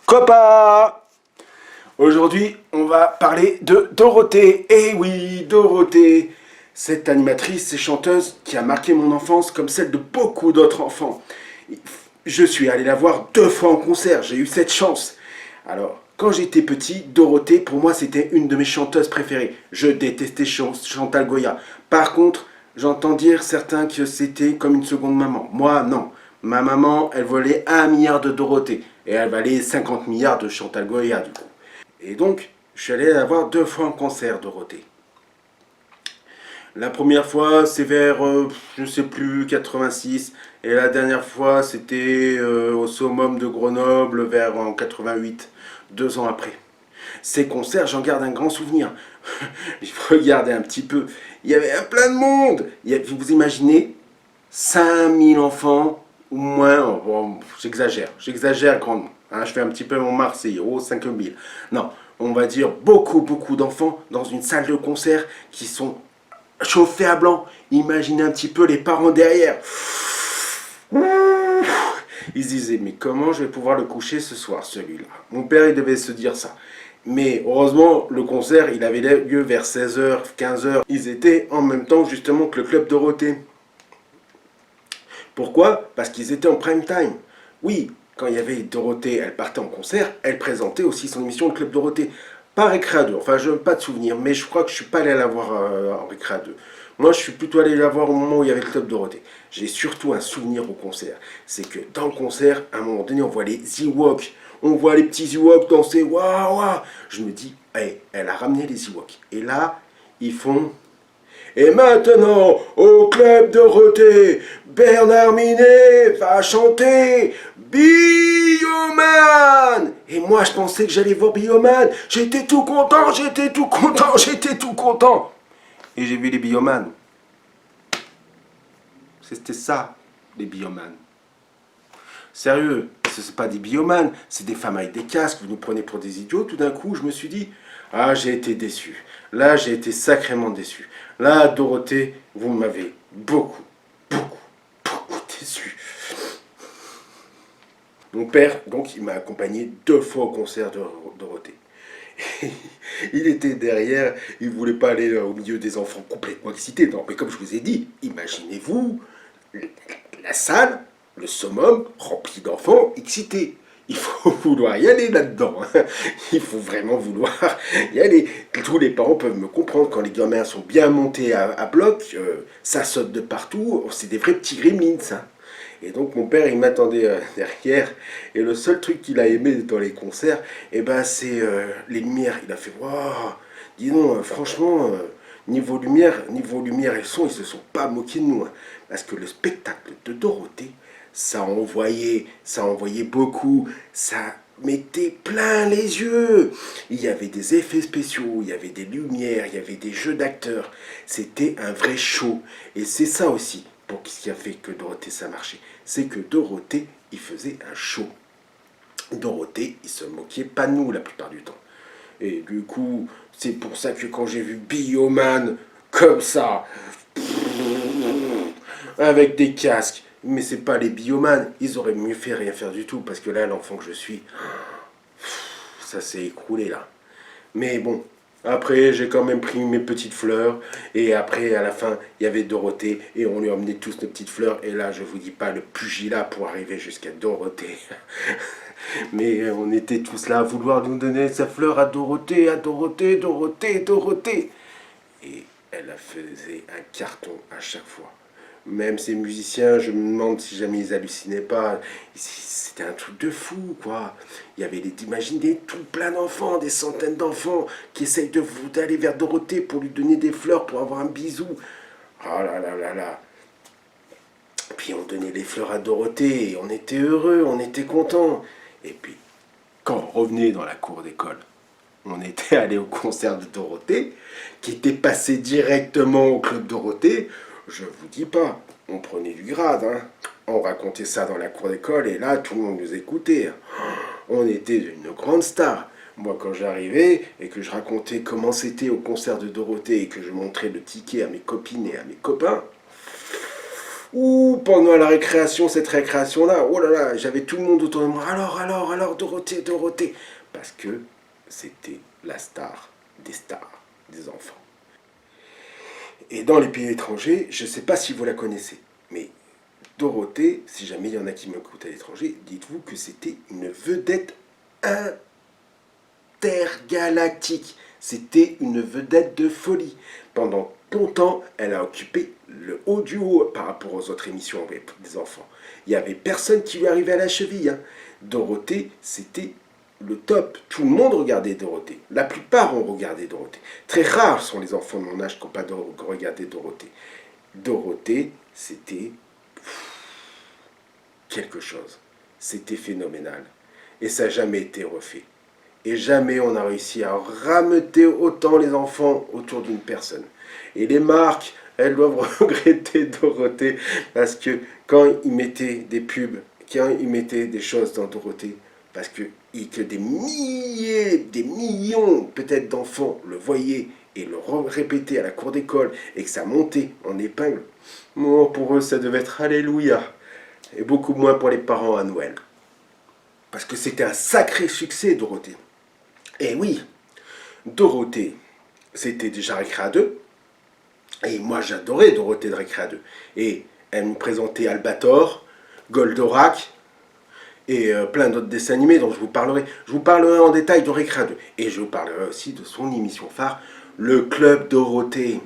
Copain! Aujourd'hui, on va parler de Dorothée. Eh oui, Dorothée, cette animatrice et chanteuse qui a marqué mon enfance comme celle de beaucoup d'autres enfants. Je suis allé la voir 2 fois en concert, j'ai eu cette chance. Alors, quand j'étais petit, Dorothée, pour moi, c'était une de mes chanteuses préférées. Je détestais Chantal Goya. Par contre, j'entends dire certains que c'était comme une seconde maman. Moi, non. Ma maman, elle volait 1 milliard de Dorothée. Et elle valait 50 milliards de Chantal Goya, du coup. Et donc, je suis allé la voir 2 fois en concert, Dorothée. La première fois, c'est vers, je sais plus, 86. Et la dernière fois, c'était au Summum de Grenoble, vers en 88, 2 ans après. Ces concerts, j'en garde un grand souvenir. Regardez un petit peu, il y avait plein de monde. Vous imaginez 5000 enfants, ou moins, bon, j'exagère grandement. Hein, je fais un petit peu mon Marseille, 5000. Non, on va dire beaucoup d'enfants dans une salle de concert qui sont chauffés à blanc. Imaginez un petit peu les parents derrière. Ils se disaient, mais comment je vais pouvoir le coucher ce soir, celui-là? Mon père, il devait se dire ça. Mais heureusement, le concert, il avait lieu vers 16h, 15h. Ils étaient en même temps justement que le Club Dorothée. Pourquoi? Parce qu'ils étaient en prime time. Oui, quand il y avait Dorothée, elle partait en concert, elle présentait aussi son émission Le Club Dorothée. Pas Récré à 2, enfin je n'ai pas de souvenir, mais je crois que je ne suis pas allé la voir en Récré à 2. Moi je suis plutôt allé la voir au moment où il y avait le Club Dorothée. J'ai surtout un souvenir au concert. C'est que dans le concert, à un moment donné, on voit les Ewoks. On voit les petits Ewoks danser, waouh, waouh. Je me dis, hey, elle a ramené les Ewoks. Et là, ils font... Et maintenant, au Club Dorothée, Bernard Minet va chanter Bioman. Et moi, je pensais que j'allais voir Bioman. J'étais tout content, j'étais tout content, j'étais tout content. Et j'ai vu les Bioman. C'était ça, les Bioman. Sérieux, ce n'est pas des biomanes, c'est des femmes avec des casques, vous nous prenez pour des idiots. Tout d'un coup, je me suis dit, ah, j'ai été déçu. Là, j'ai été sacrément déçu. Là, Dorothée, vous m'avez beaucoup déçu. Mon père, donc, il m'a accompagné 2 fois au concert de Dorothée. Il était derrière, il ne voulait pas aller au milieu des enfants complètement excités. Non, mais comme je vous ai dit, imaginez-vous la salle, le summum rempli d'enfants excités. Il faut vouloir y aller là-dedans. Il faut vraiment vouloir y aller. Tous les parents peuvent me comprendre. Quand les gamins sont bien montés à bloc, ça saute de partout. C'est des vrais petits gremlins, ça. Et donc mon père, il m'attendait derrière. Et le seul truc qu'il a aimé dans les concerts, eh ben, c'est les lumières. Il a fait, waouh, dis donc, franchement, niveau lumière et son, ils se sont pas moqués de nous. Hein. Parce que le spectacle de Dorothée, ça envoyait beaucoup, ça mettait plein les yeux. Il y avait des effets spéciaux, il y avait des lumières, il y avait des jeux d'acteurs. C'était un vrai show. Et c'est ça aussi, pour ce qui a fait que Dorothée ça marchait. C'est que Dorothée, il faisait un show. Dorothée, il se moquait pas de nous la plupart du temps. Et du coup, c'est pour ça que quand j'ai vu Bioman comme ça, avec des casques, mais c'est pas les biomanes, ils auraient mieux fait rien faire du tout, parce que là, l'enfant que je suis, ça s'est écroulé là. Mais bon, après, j'ai quand même pris mes petites fleurs, et après, à la fin, il y avait Dorothée, et on lui a emmené tous nos petites fleurs, et là, je vous dis pas le pugilat pour arriver jusqu'à Dorothée. Mais on était tous là à vouloir nous donner sa fleur à Dorothée, à Dorothée, Dorothée, Dorothée. Et elle faisait un carton à chaque fois. Même ces musiciens, je me demande si jamais ils hallucinaient pas. C'était un truc de fou, quoi. Il y avait imaginez tout plein d'enfants, des centaines d'enfants qui essayent d'aller vers Dorothée pour lui donner des fleurs, pour avoir un bisou. Oh là là là là. Puis on donnait les fleurs à Dorothée et on était heureux, on était contents. Et puis, quand on revenait dans la cour d'école, on était allé au concert de Dorothée, qui était passé directement au Club Dorothée. Je vous dis pas, on prenait du grade, hein. On racontait ça dans la cour d'école et là, tout le monde nous écoutait. On était une grande star. Moi, quand j'arrivais et que je racontais comment c'était au concert de Dorothée et que je montrais le ticket à mes copines et à mes copains, Ou pendant la récréation, cette récréation-là, oh là là, j'avais tout le monde autour de moi. Alors, Dorothée, Dorothée. Parce que c'était la star des stars, des enfants. Et dans les pays étrangers, je ne sais pas si vous la connaissez, mais Dorothée, si jamais il y en a qui m'écoutent à l'étranger, dites-vous que c'était une vedette intergalactique. C'était une vedette de folie. Pendant longtemps, elle a occupé le haut du haut par rapport aux autres émissions avec des enfants. Il n'y avait personne qui lui arrivait à la cheville. Hein. Dorothée, c'était le top. Tout le monde regardait Dorothée. La plupart ont regardé Dorothée. Très rares sont les enfants de mon âge qui n'ont pas regardé Dorothée. Dorothée, c'était quelque chose. C'était phénoménal. Et ça n'a jamais été refait. Et jamais on a réussi à rameuter autant les enfants autour d'une personne. Et les marques, elles doivent regretter Dorothée parce que quand ils mettaient des pubs, quand ils mettaient des choses dans Dorothée, parce que des milliers, des millions peut-être d'enfants le voyaient et le répétaient à la cour d'école et que ça montait en épingle, bon, pour eux ça devait être Alléluia. Et beaucoup moins pour les parents à Noël. Parce que c'était un sacré succès, Dorothée. Et oui, Dorothée, c'était déjà Récréa 2. Et moi, j'adorais Dorothée de Récréa 2. Et elle nous présentait Albator, Goldorak et plein d'autres dessins animés dont je vous parlerai. Je vous parlerai en détail de Récréa 2. Et je vous parlerai aussi de son émission phare, le Club Dorothée.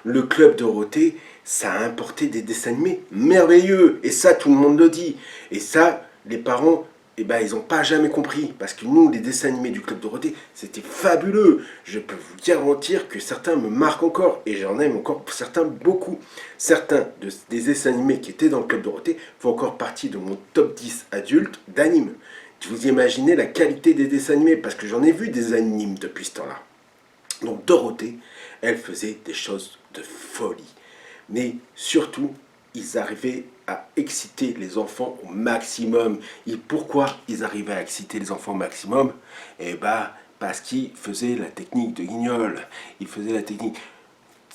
Le Club Dorothée, ça a importé des dessins animés merveilleux. Et ça, tout le monde le dit. Et ça, les parents, eh ben, ils n'ont pas jamais compris. Parce que nous, les dessins animés du Club Dorothée, c'était fabuleux. Je peux vous garantir que certains me marquent encore. Et j'en aime encore certains beaucoup. Certains des dessins animés qui étaient dans le Club Dorothée font encore partie de mon top 10 adulte d'anime. Vous imaginez la qualité des dessins animés. Parce que j'en ai vu des animes depuis ce temps-là. Donc Dorothée, elle faisait des choses de folie. Mais surtout, ils arrivaient à exciter les enfants au maximum. Et pourquoi ils arrivaient à exciter les enfants au maximum? Eh bien, parce qu'ils faisaient la technique de Guignol. Ils faisaient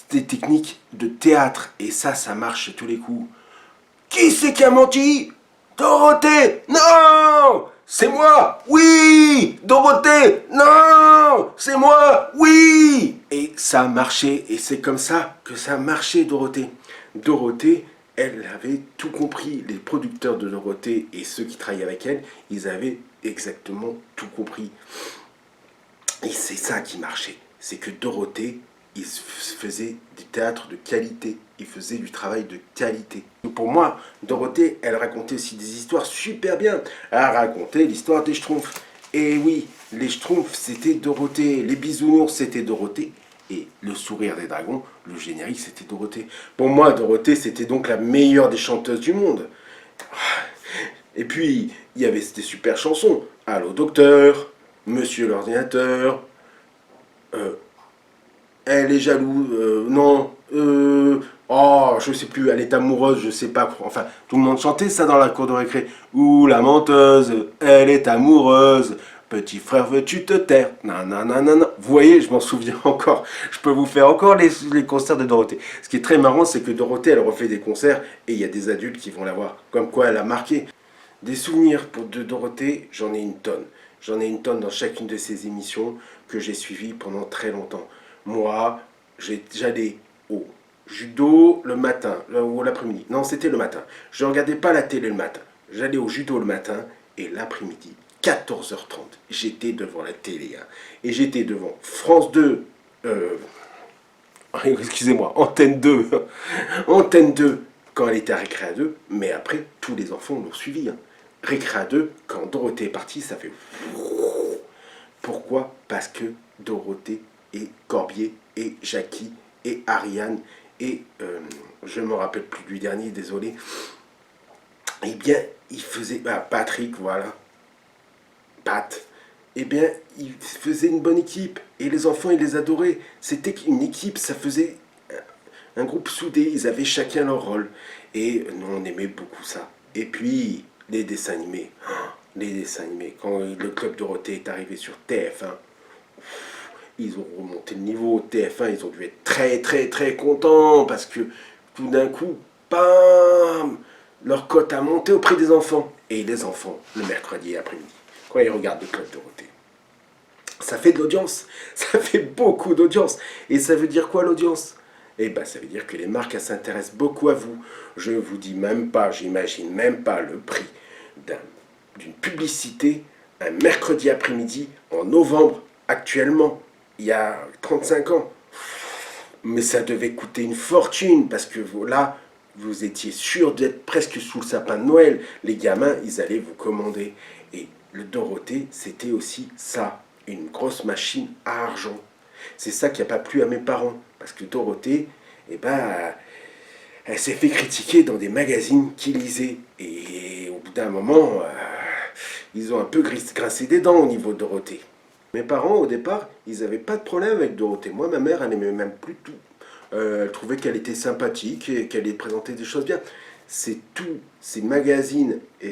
des techniques de théâtre. Et ça marche à tous les coups. Qui c'est qui a menti? Dorothée! Non! C'est moi! Oui! Dorothée! Non! C'est moi! Oui! Et ça a marché, et c'est comme ça que ça a marché, Dorothée. Dorothée, elle avait tout compris. Les producteurs de Dorothée et ceux qui travaillaient avec elle, ils avaient exactement tout compris. Et c'est ça qui marchait. C'est que Dorothée, il faisait du théâtre de qualité. Il faisait du travail de qualité. Pour moi, Dorothée, elle racontait aussi des histoires super bien. Elle racontait l'histoire des Schtroumpfs. Et oui, les Schtroumpfs, c'était Dorothée. Les Bisounours, c'était Dorothée. Et le sourire des dragons, le générique, c'était Dorothée. Pour moi, Dorothée, c'était donc la meilleure des chanteuses du monde. Et puis, il y avait des super chansons. Allô, docteur, Monsieur l'ordinateur, elle est jalouse, non, oh, je sais plus, elle est amoureuse, je sais pas, enfin, tout le monde chantait ça dans la cour de récré. Ouh, la menteuse, elle est amoureuse, petit frère, veux-tu te taire? Non, non, non, non, non. Vous voyez, je m'en souviens encore, je peux vous faire encore les concerts de Dorothée. Ce qui est très marrant, c'est que Dorothée, elle refait des concerts, et il y a des adultes qui vont la voir, comme quoi elle a marqué. Des souvenirs de Dorothée, j'en ai une tonne. J'en ai une tonne dans chacune de ces émissions que j'ai suivies pendant très longtemps. Moi, j'allais au judo le matin, ou l'après-midi. Non, c'était le matin. Je ne regardais pas la télé le matin. J'allais au judo le matin et l'après-midi, 14h30, j'étais devant la télé. Hein. Et j'étais devant France 2, excusez-moi, Antenne 2. Antenne 2 quand elle était à Récréa 2, mais après, tous les enfants l'ont suivi. Hein. Récréa 2, quand Dorothée est partie, ça fait... Pourquoi? Parce que Dorothée et Corbier et Jackie et Ariane et je ne me rappelle plus du dernier, désolé. Eh bien, il faisait... Patrick, voilà. Pat. Eh bien, il faisait une bonne équipe. Et les enfants, ils les adoraient. C'était une équipe, ça faisait un groupe soudé. Ils avaient chacun leur rôle. Et nous, on aimait beaucoup ça. Et puis, les dessins animés. Les dessins animés. Quand le Club Dorothée est arrivé sur TF1, ils ont remonté le niveau. TF1, ils ont dû être très, très, très contents. Parce que tout d'un coup, bam, leur cote a monté auprès des enfants. Et les enfants, le mercredi après-midi, quand ils regardent le Club Dorothée, ça fait de l'audience, ça fait beaucoup d'audience. Et ça veut dire quoi l'audience? Eh bien, ça veut dire que les marques, elles s'intéressent beaucoup à vous. Je vous dis même pas, j'imagine même pas le prix d'une publicité un mercredi après-midi en novembre, actuellement, il y a 35 ans. Mais ça devait coûter une fortune parce que là, vous étiez sûr d'être presque sous le sapin de Noël. Les gamins, ils allaient vous commander. Et le Dorothée, c'était aussi ça, une grosse machine à argent. C'est ça qui n'a pas plu à mes parents. Parce que Dorothée, eh ben, elle s'est fait critiquer dans des magazines qu'ils lisaient. Et au bout d'un moment, ils ont un peu grincé des dents au niveau de Dorothée. Mes parents, au départ, ils n'avaient pas de problème avec Dorothée. Moi, ma mère, elle n'aimait même plus tout. Elle trouvait qu'elle était sympathique et qu'elle présentait des choses bien. C'est tous ces magazines et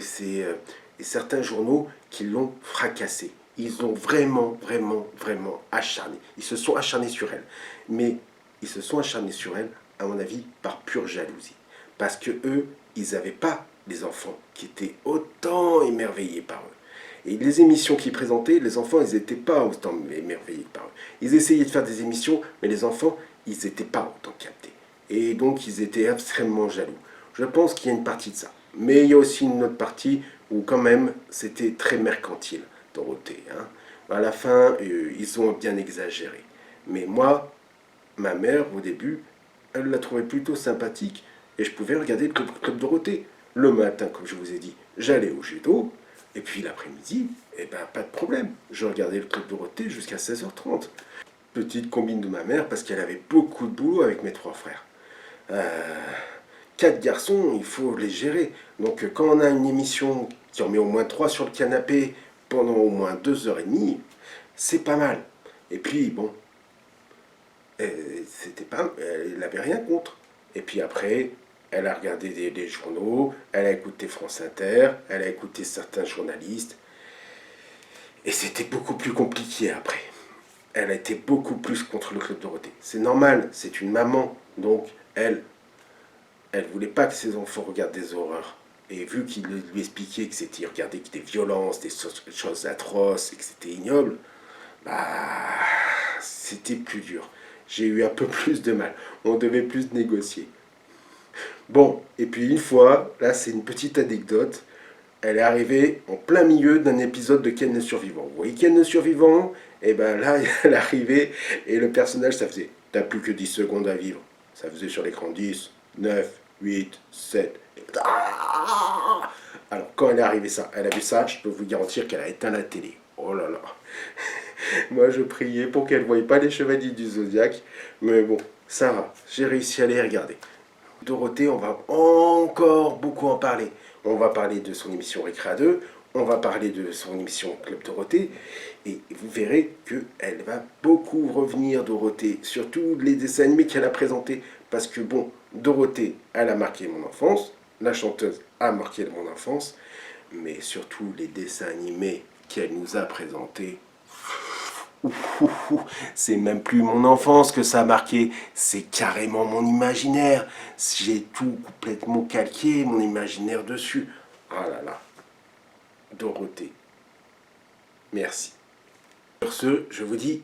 certains journaux qui l'ont fracassée. Ils ont vraiment, vraiment, vraiment acharné. Ils se sont acharnés sur elle. Mais ils se sont acharnés sur elle, à mon avis, par pure jalousie. Parce que eux, ils n'avaient pas les enfants qui étaient autant émerveillés par eux. Et les émissions qu'ils présentaient, les enfants, ils n'étaient pas autant émerveillés par eux. Ils essayaient de faire des émissions, mais les enfants, ils n'étaient pas autant captés. Et donc, ils étaient extrêmement jaloux. Je pense qu'il y a une partie de ça. Mais il y a aussi une autre partie où, quand même, c'était très mercantile, Dorothée. Hein. À la fin, ils ont bien exagéré. Mais moi, ma mère, au début, elle la trouvait plutôt sympathique. Et je pouvais regarder le Club Dorothée. Le matin, comme je vous ai dit, j'allais au judo. Et puis l'après-midi, eh ben, pas de problème. Je regardais le Club Dorothée jusqu'à 16h30. Petite combine de ma mère parce qu'elle avait beaucoup de boulot avec mes 3 frères. 4 garçons, il faut les gérer. Donc quand on a une émission qui en met au moins 3 sur le canapé pendant au moins 2h30, c'est pas mal. Et puis bon, c'était pas, elle n'avait rien contre. Et puis après, elle a regardé des journaux, elle a écouté France Inter, elle a écouté certains journalistes. Et c'était beaucoup plus compliqué après. Elle a été beaucoup plus contre le Club Dorothée. C'est normal, c'est une maman. Donc, elle voulait pas que ses enfants regardent des horreurs. Et vu qu'il lui expliquait que c'était regarder des violences, des choses atroces et que c'était ignoble, bah, c'était plus dur. J'ai eu un peu plus de mal. On devait plus négocier. Bon, et puis une fois, là c'est une petite anecdote, elle est arrivée en plein milieu d'un épisode de Ken le Survivant. Vous voyez Ken le Survivant? Et ben là, elle est arrivée et le personnage, ça faisait, t'as plus que 10 secondes à vivre. Ça faisait sur l'écran 10, 9, 8, 7. Alors quand elle est arrivée ça, elle a vu ça, je peux vous garantir qu'elle a éteint la télé. Oh là là. Moi je priais pour qu'elle ne voie pas les chevaliers du Zodiaque. Mais bon, ça va, j'ai réussi à les regarder. Dorothée, on va encore beaucoup en parler. On va parler de son émission Récréa 2, on va parler de son émission Club Dorothée, et vous verrez qu'elle va beaucoup revenir, Dorothée, sur tous les dessins animés qu'elle a présentés, parce que bon, Dorothée, elle a marqué mon enfance, la chanteuse a marqué mon enfance, mais surtout les dessins animés qu'elle nous a présentés, c'est même plus mon enfance que ça a marqué, c'est carrément mon imaginaire. J'ai tout complètement calqué, mon imaginaire dessus. Ah là là, Dorothée, merci. Sur ce, je vous dis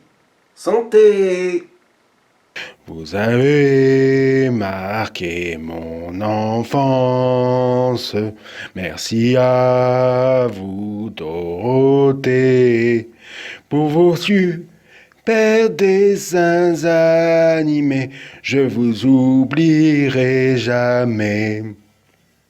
santé! Vous avez marqué mon enfance. Merci à vous, Dorothée, pour vos super dessins animés. Je vous oublierai jamais.